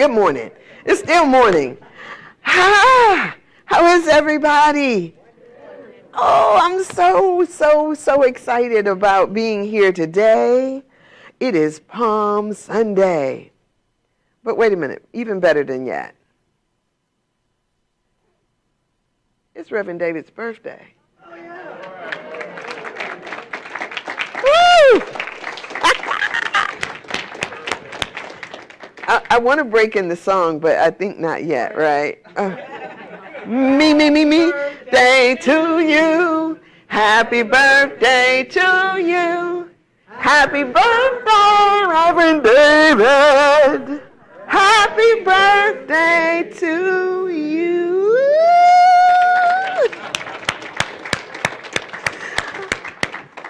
Good morning. It's still morning. How is everybody? Oh, I'm so excited about being here today. It is Palm Sunday. But wait a minute, even better than that. It's Reverend David's birthday. Oh, yeah. Woo! I want to break in the song, but I think not yet, right? Me, day to you. Happy birthday to you. Happy birthday, Reverend David. Happy birthday to you.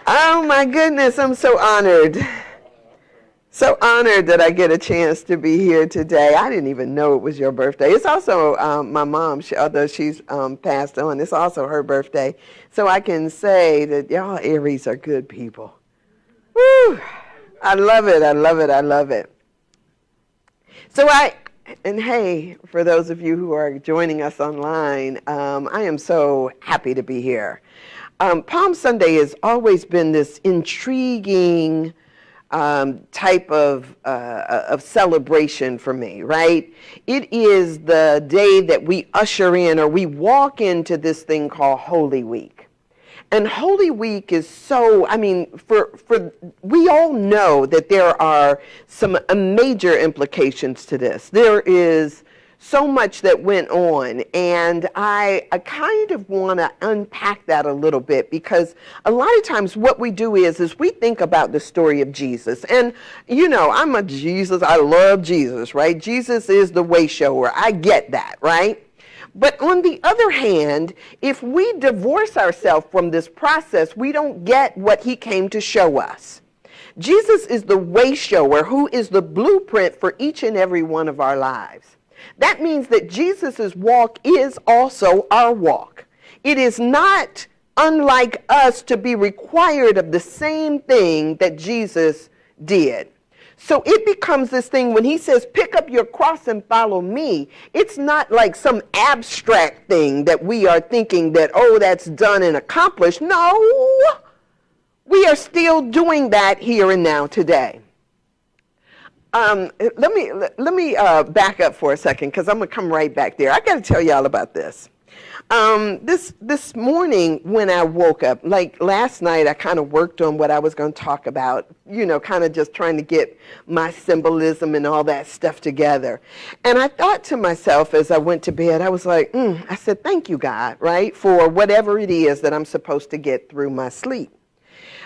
Oh my goodness, I'm so honored. So honored that I get a chance to be here today. I didn't even know it was your birthday. It's also my mom, although she's passed on, it's also her birthday. So I can say that y'all Aries are good people. Woo! I love it, I love it, I love it. So and hey, for those of you who are joining us online, I am so happy to be here. Palm Sunday has always been this intriguing type of celebration for me, right? It is the day that we usher in, or we walk into this thing called Holy Week. And Holy Week is so, we all know that there are some major implications to this. There is so much that went on, and I kind of want to unpack that a little bit, because a lot of times what we do is we think about the story of Jesus. And, you know, I love Jesus, right? Jesus is the way shower. I get that, right? But on the other hand, if we divorce ourselves from this process, we don't get what he came to show us. Jesus is the way shower, who is the blueprint for each and every one of our lives. That means that Jesus' walk is also our walk. It is not unlike us to be required of the same thing that Jesus did. So it becomes this thing when he says, pick up your cross and follow me. It's not like some abstract thing that we are thinking that, oh, that's done and accomplished. No, we are still doing that here and now today. Let me back up for a second, because I'm going to come right back there. I got to tell y'all about this. This morning when I woke up, like last night, I kind of worked on what I was going to talk about, you know, kind of just trying to get my symbolism and all that stuff together. And I thought to myself as I went to bed, I was like, I said, thank you, God, right, for whatever it is that I'm supposed to get through my sleep.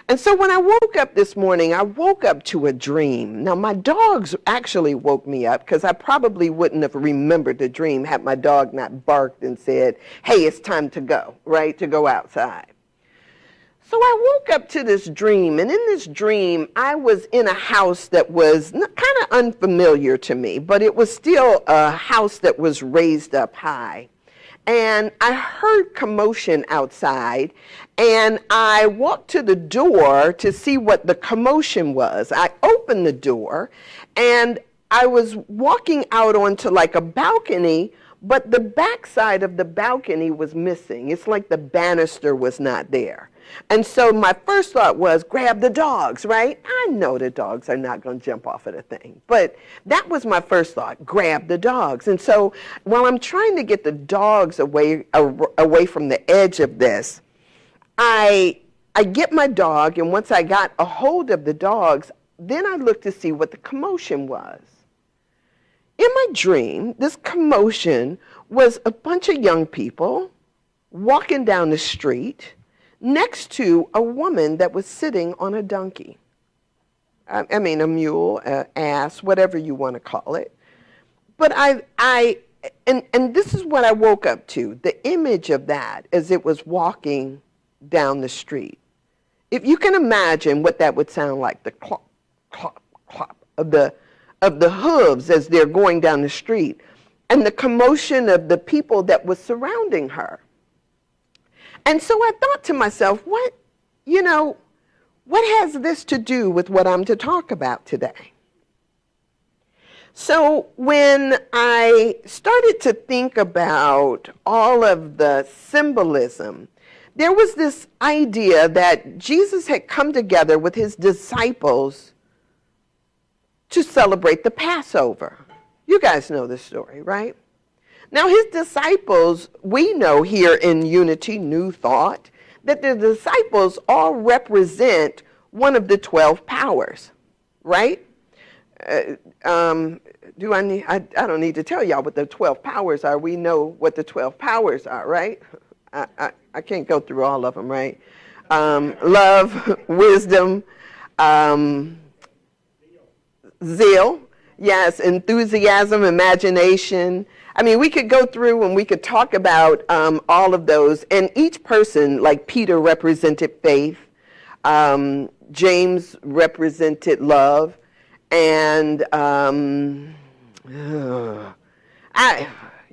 And so when I woke up this morning, I woke up to a dream. Now, my dogs actually woke me up, because I probably wouldn't have remembered the dream had my dog not barked and said, hey, it's time to go, right, to go outside. So I woke up to this dream, and in this dream, I was in a house that was kind of unfamiliar to me, but it was still a house that was raised up high. And I heard commotion outside, and I walked to the door to see what the commotion was. I opened the door, and I was walking out onto like a balcony, but the backside of the balcony was missing. It's like the banister was not there. And so my first thought was, grab the dogs, right? I know the dogs are not going to jump off of the thing. But that was my first thought, grab the dogs. And so while I'm trying to get the dogs away from the edge of this, I get my dog, and once I got a hold of the dogs, then I looked to see what the commotion was. In my dream, this commotion was a bunch of young people walking down the street next to a woman that was sitting on a donkey. I mean, a mule, an ass, whatever you want to call it. But and this is what I woke up to, the image of that as it was walking down the street. If you can imagine what that would sound like, the clop, clop, clop of the hooves as they're going down the street, and the commotion of the people that was surrounding her. And so I thought to myself, what has this to do with what I'm to talk about today? So when I started to think about all of the symbolism, there was this idea that Jesus had come together with his disciples to celebrate the Passover. You guys know this story, right? Now his disciples, we know here in Unity New Thought, that the disciples all represent one of the 12 powers, right? I don't need to tell y'all what the 12 powers are. We know what the 12 powers are, right? I can't go through all of them, right? Love, wisdom, zeal, yes, enthusiasm, imagination. I mean, we could go through and we could talk about all of those. And each person, like Peter represented faith, James represented love, and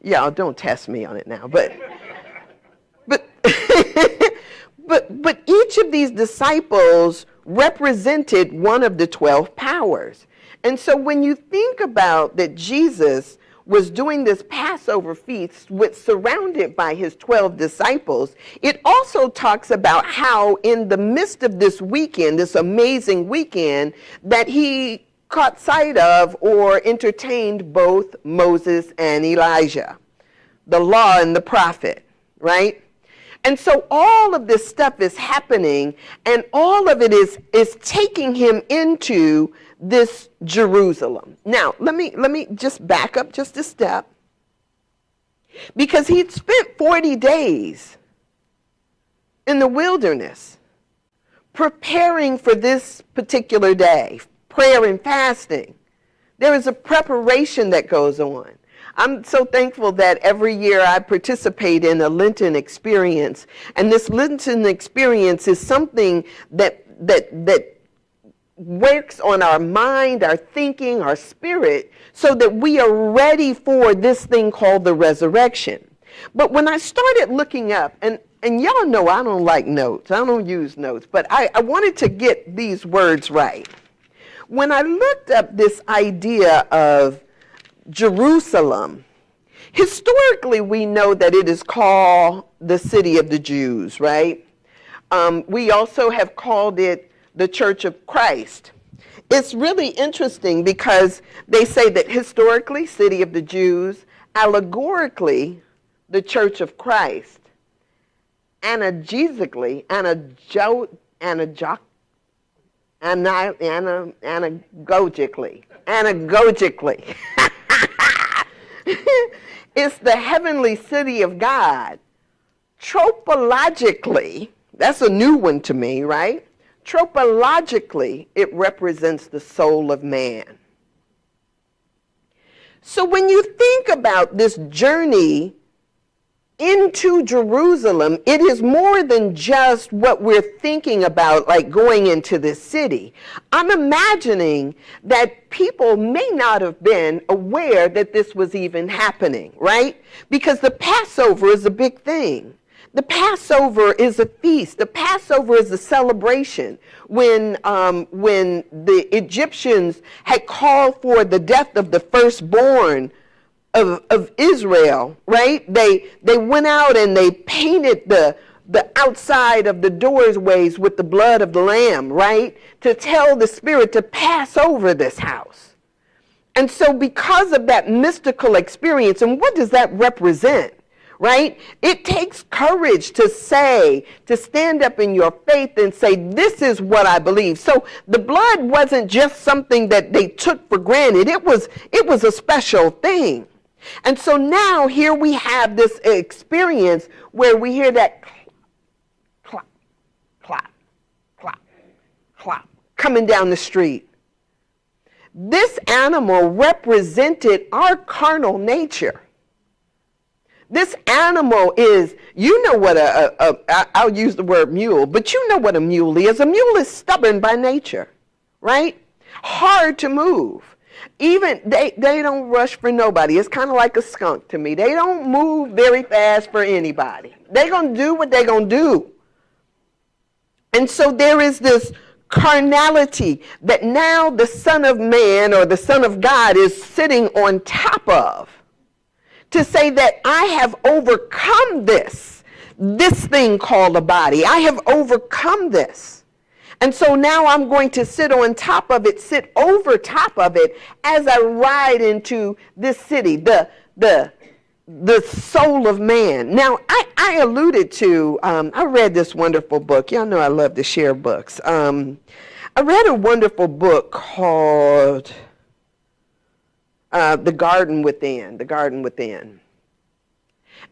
y'all don't test me on it now, but but each of these disciples represented one of the 12 powers. And so when you think about that Jesus was doing this Passover feast surrounded by his 12 disciples, it also talks about how in the midst of this weekend, this amazing weekend, that he caught sight of or entertained both Moses and Elijah, the law and the prophet, right? And so all of this stuff is happening, and all of it is taking him into this Jerusalem. Now, let me just back up just a step, because he'd spent 40 days in the wilderness preparing for this particular day, prayer and fasting. There is a preparation that goes on. I'm so thankful that every year I participate in a Lenten experience, and this Lenten experience is something that works on our mind, our thinking, our spirit, so that we are ready for this thing called the resurrection. But when I started looking up, and y'all know I don't like notes, I don't use notes, but I wanted to get these words right. When I looked up this idea of Jerusalem, historically we know that it is called the city of the Jews, right? We also have called it the Church of Christ. It's really interesting because they say that historically, city of the Jews, allegorically, the Church of Christ, analogically, anagogically, it's the heavenly city of God. Tropologically, that's a new one to me, right? Tropologically, it represents the soul of man. So when you think about this journey into Jerusalem, it is more than just what we're thinking about, like going into this city. I'm imagining that people may not have been aware that this was even happening, right? Because the Passover is a big thing. The Passover is a feast. The Passover is a celebration. When the Egyptians had called for the death of the firstborn of Israel, right? They went out and they painted the outside of the doorways with the blood of the lamb, right? To tell the spirit to pass over this house. And so because of that mystical experience, and what does that represent? Right? It takes courage to stand up in your faith and say, this is what I believe. So the blood wasn't just something that they took for granted. It was a special thing. And so now here we have this experience where we hear that clop, clop, clop, clop, coming down the street. This animal represented our carnal nature. This animal is, you know what I'll use the word mule, but you know what a mule is. A mule is stubborn by nature, right? Hard to move. Even, they don't rush for nobody. It's kind of like a skunk to me. They don't move very fast for anybody. They're going to do what they're going to do. And so there is this carnality that now the Son of Man or the Son of God is sitting on top of, to say that I have overcome this thing called a body. I have overcome this. And so now I'm going to sit on top of it, sit over top of it as I ride into this city, the soul of man. Now, I alluded to, I read this wonderful book. Y'all know I love to share books. I read a wonderful book called The Garden Within, The Garden Within.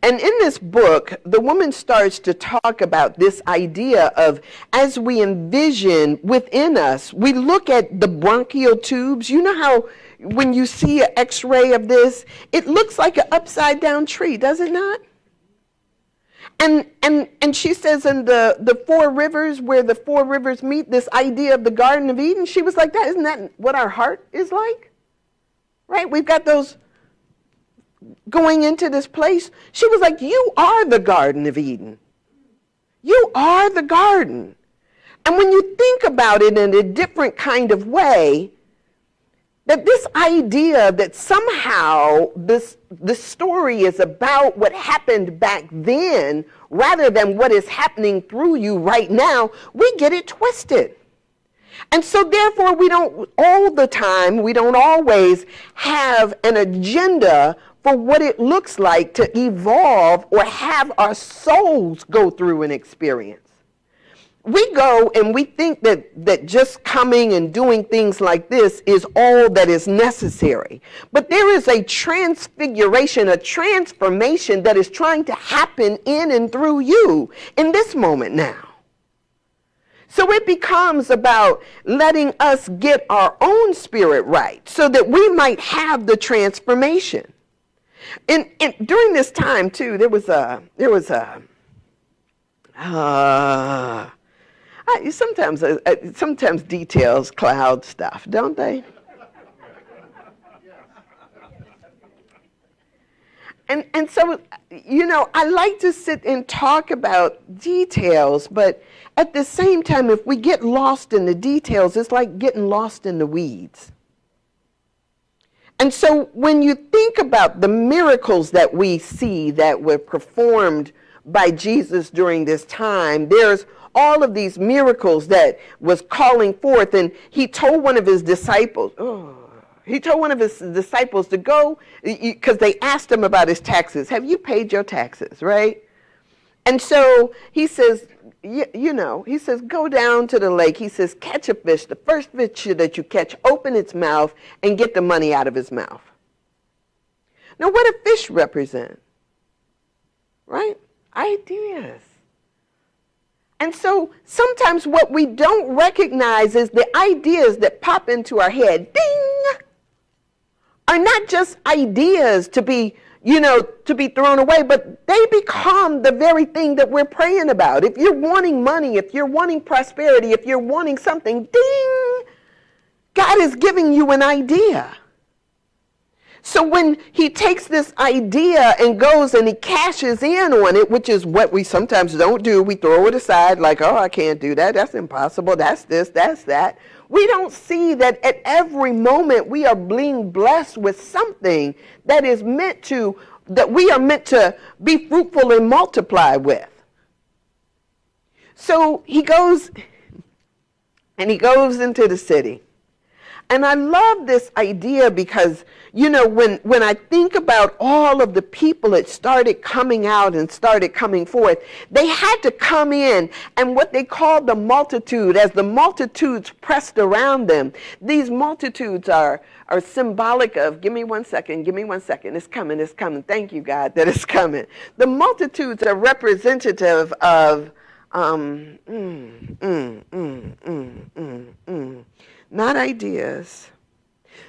And in this book, the woman starts to talk about this idea of, as we envision within us, we look at the bronchial tubes. You know how when you see an x-ray of this, it looks like an upside down tree, does it not? And she says in the four rivers, where the four rivers meet, this idea of the Garden of Eden, she was like, isn't that what our heart is like? Right? We've got those going into this place. She was like, you are the Garden of Eden. You are the garden. And when you think about it in a different kind of way, that this idea that somehow this story is about what happened back then rather than what is happening through you right now, we get it twisted. And so therefore we don't all the time, we don't always have an agenda for what it looks like to evolve or have our souls go through an experience. We go and we think that just coming and doing things like this is all that is necessary. But there is a transfiguration, a transformation that is trying to happen in and through you in this moment now. So it becomes about letting us get our own spirit right so that we might have the transformation. And during this time too, sometimes details cloud stuff, don't they? And so, you know, I like to sit and talk about details, but at the same time, if we get lost in the details, it's like getting lost in the weeds. And so when you think about the miracles that we see that were performed by Jesus during this time, there's all of these miracles that was calling forth. And he told one of his disciples, to go, because they asked him about his taxes. Have you paid your taxes, right? And so he says, he says, go down to the lake. He says, catch a fish. The first fish that you catch, open its mouth and get the money out of his mouth. Now, what do fish represent? Right? Ideas. And so sometimes what we don't recognize is the ideas that pop into our head, ding, are not just ideas to be thrown away, but they become the very thing that we're praying about. If you're wanting money, if you're wanting prosperity, if you're wanting something, ding, God is giving you an idea. So when he takes this idea and goes and he cashes in on it, which is what we sometimes don't do, we throw it aside like, oh, I can't do that, that's impossible, that's this, that's that. We don't see that at every moment we are being blessed with something that is that we are meant to be fruitful and multiply with. So he goes into the city. And I love this idea because, when I think about all of the people that started coming out and started coming forth, they had to come in, and what they called the multitude, as the multitudes pressed around them, these multitudes are symbolic of, give me one second, it's coming, thank you, God, that it's coming. The multitudes are representative of, not ideas.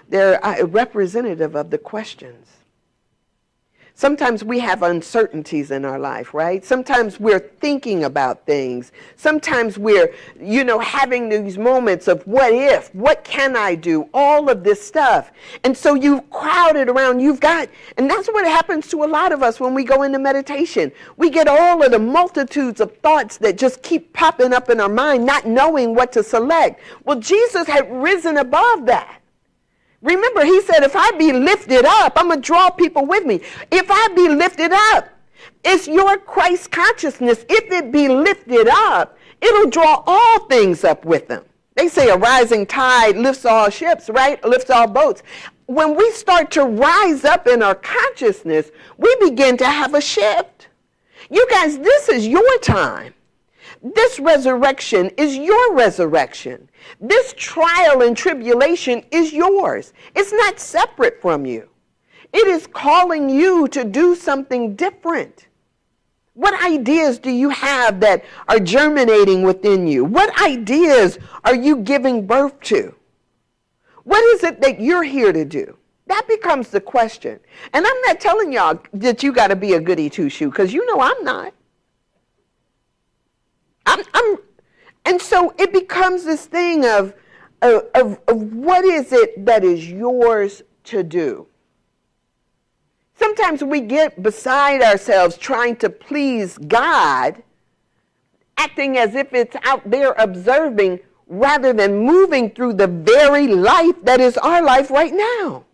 They're representative of the questions. Sometimes we have uncertainties in our life, right? Sometimes we're thinking about things. Sometimes we're, having these moments of what if, what can I do, all of this stuff. And so you've crowded around, and that's what happens to a lot of us when we go into meditation. We get all of the multitudes of thoughts that just keep popping up in our mind, not knowing what to select. Well, Jesus had risen above that. Remember, he said, if I be lifted up, I'm going to draw people with me. If I be lifted up, it's your Christ consciousness. If it be lifted up, it'll draw all things up with them. They say a rising tide lifts all ships, right? Lifts all boats. When we start to rise up in our consciousness, we begin to have a shift. You guys, this is your time. This resurrection is your resurrection. This trial and tribulation is yours. It's not separate from you. It is calling you to do something different. What ideas do you have that are germinating within you? What ideas are you giving birth to? What is it that you're here to do? That becomes the question. And I'm not telling y'all that you got to be a goody two-shoe, because I'm not. And so it becomes this thing of what is it that is yours to do. Sometimes we get beside ourselves trying to please God, acting as if it's out there observing rather than moving through the very life that is our life right now.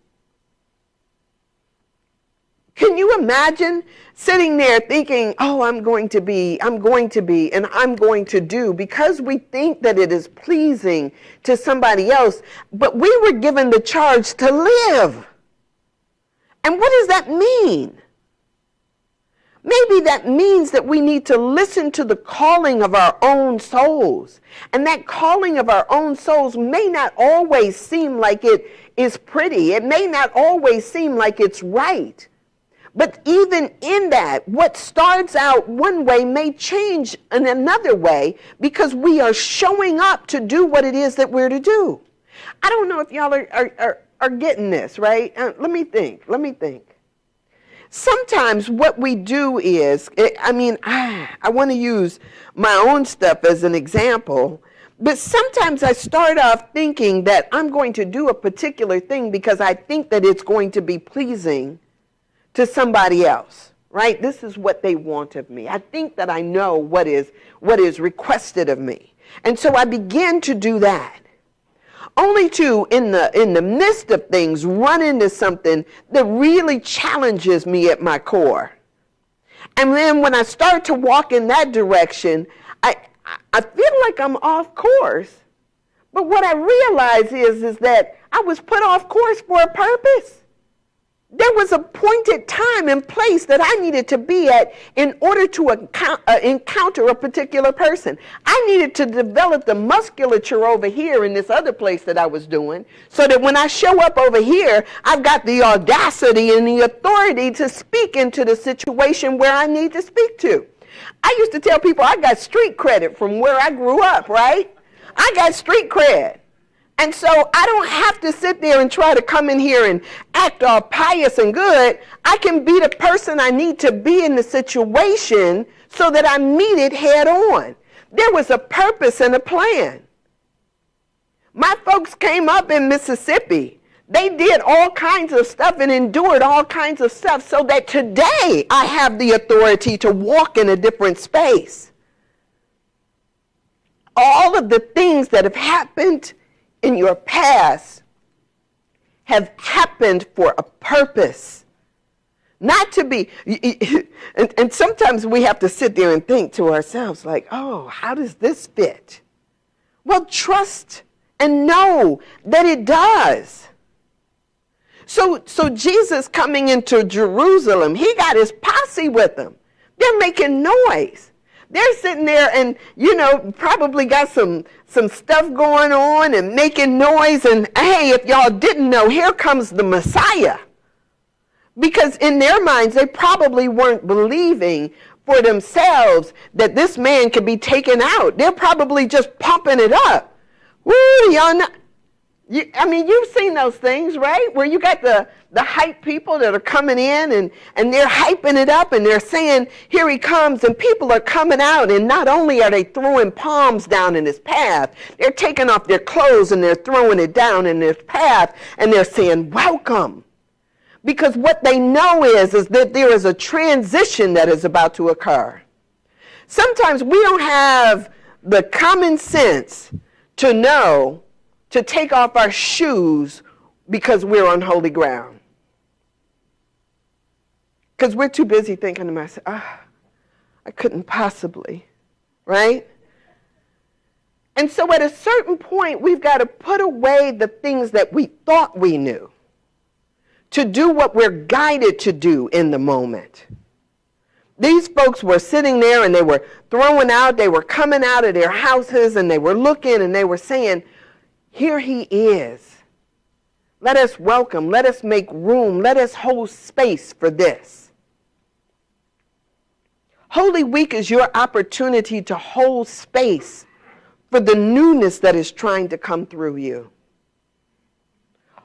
Can you imagine sitting there thinking, oh, I'm going to be, and I'm going to do, because we think that it is pleasing to somebody else, but we were given the charge to live. And what does that mean? Maybe that means that we need to listen to the calling of our own souls. And that calling of our own souls may not always seem like it is pretty. It may not always seem like it's right. But even in that, what starts out one way may change in another way, because we are showing up to do what it is that we're to do. I don't know if y'all are getting this, right? Let me think. Sometimes what we do is, I want to use my own stuff as an example, but sometimes I start off thinking that I'm going to do a particular thing because I think that it's going to be pleasing to somebody else, right? This is what they want of me. I think that I know what is requested of me. And so I begin to do that, only to, in the midst of things, run into something that really challenges me at my core. And then when I start to walk in that direction, I feel like I'm off course. But what I realize is that I was put off course for a purpose. There was a pointed time and place that I needed to be at in order to encounter a particular person. I needed to develop the musculature over here in this other place that I was doing, so that when I show up over here, I've got the audacity and the authority to speak into the situation where I need to speak to. I used to tell people I got street credit from where I grew up, right? I got street cred. And so I don't have to sit there and try to come in here and act all pious and good. I can be the person I need to be in the situation so that I meet it head on. There was a purpose and a plan. My folks came up in Mississippi. They did all kinds of stuff and endured all kinds of stuff so that today I have the authority to walk in a different space. All of the things that have happened in your past have happened for a purpose. Not to be, and sometimes we have to sit there and think to ourselves like, oh, how does this fit? Well, trust and know that it does. So Jesus coming into Jerusalem, he got his posse with him. They're making noise. They're sitting there and, probably got some stuff going on and making noise. And hey, if y'all didn't know, here comes the Messiah. Because in their minds, they probably weren't believing for themselves that this man could be taken out. They're probably just pumping it up. Woo, y'all not. You've seen those things, right? Where you got the hype people that are coming in and they're hyping it up and they're saying, here he comes, and people are coming out, and not only are they throwing palms down in his path, they're taking off their clothes and they're throwing it down in his path and they're saying, welcome. Because what they know is that there is a transition that is about to occur. Sometimes we don't have the common sense to know to take off our shoes because we're on holy ground. Because we're too busy thinking to myself, I couldn't possibly, right? And so at a certain point, we've got to put away the things that we thought we knew to do what we're guided to do in the moment. These folks were sitting there and they were throwing out, they were coming out of their houses and they were looking and they were saying, here he is. Let us welcome, let us make room, let us hold space for this. Holy Week is your opportunity to hold space for the newness that is trying to come through you.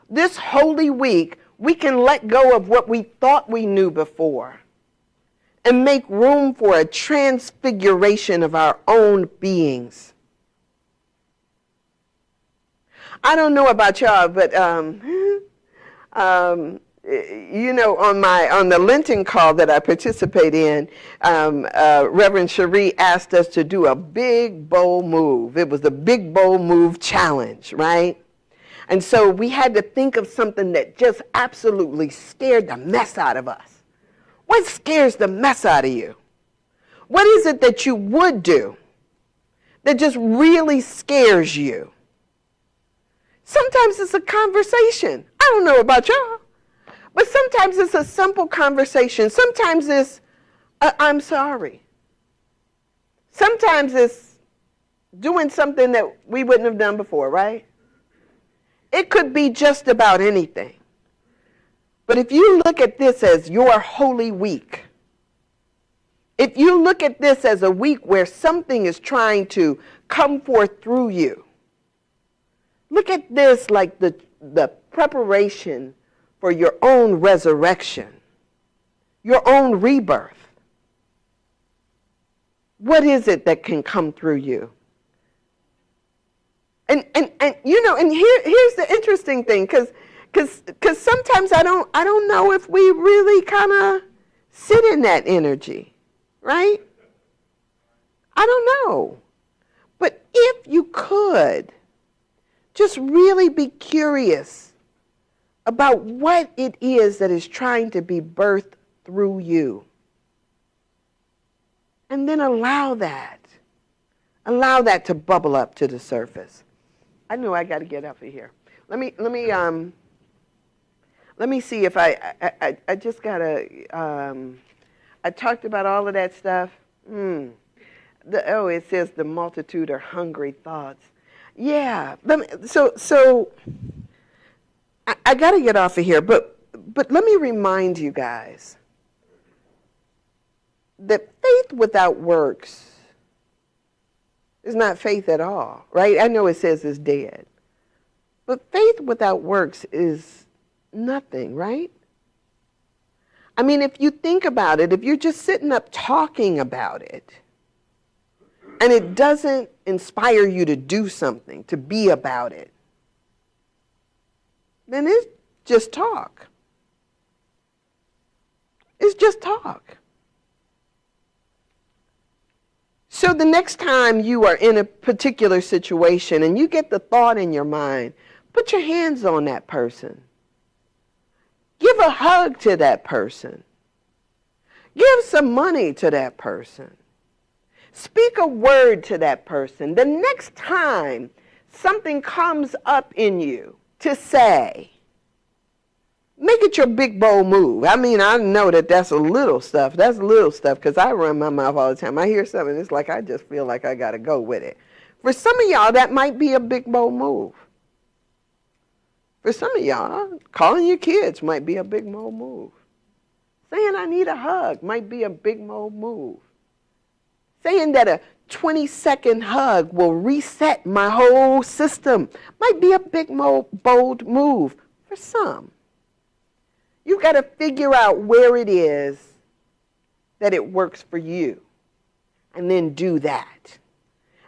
This Holy Week, we can let go of what we thought we knew before and make room for a transfiguration of our own beings. I don't know about y'all, but on the Lenten call that I participate in, Reverend Cherie asked us to do a big, bold move. It was the Big Bold Move Challenge, right? And so we had to think of something that just absolutely scared the mess out of us. What scares the mess out of you? What is it that you would do that just really scares you? Sometimes it's a conversation. I don't know about y'all, but sometimes it's a simple conversation. Sometimes it's, I'm sorry. Sometimes it's doing something that we wouldn't have done before, right? It could be just about anything. But if you look at this as your Holy Week, if you look at this as a week where something is trying to come forth through you, look at this like the preparation for your own resurrection, your own rebirth. What is it that can come through you? And here's the interesting thing, because sometimes I don't know if we really kind of sit in that energy, right? I don't know. But if you could, just really be curious about what it is that is trying to be birthed through you. And then allow that to bubble up to the surface. I know I got to get up of here. Let me see if I just got to, I talked about all of that stuff. It says the multitude are hungry thoughts. Yeah, so I got to get off of here, but let me remind you guys that faith without works is not faith at all, right? I know it says it's dead, but faith without works is nothing, right? I mean, if you think about it, if you're just sitting up talking about it, and it doesn't inspire you to do something, to be about it, then it's just talk. It's just talk. So the next time you are in a particular situation and you get the thought in your mind, put your hands on that person. Give a hug to that person. Give some money to that person. Speak a word to that person. The next time something comes up in you to say, make it your big, bold move. I mean, I know that that's little stuff because I run my mouth all the time. I hear something, it's like I just feel like I got to go with it. For some of y'all, that might be a big, bold move. For some of y'all, calling your kids might be a big, bold move. Saying I need a hug might be a big, bold move. Saying that a 20-second hug will reset my whole system. Might be a big, bold move for some. You got to figure out where it is that it works for you, and then do that.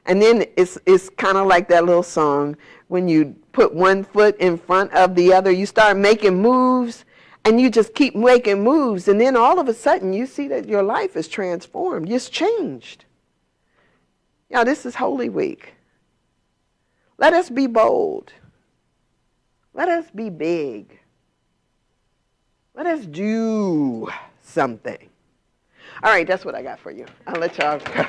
And then it's kind of like that little song, when you put one foot in front of the other, you start making moves, and you just keep making moves, and then all of a sudden you see that your life is transformed. It's changed. Now, this is Holy Week. Let us be bold. Let us be big. Let us do something. All right, that's what I got for you. I'll let y'all go.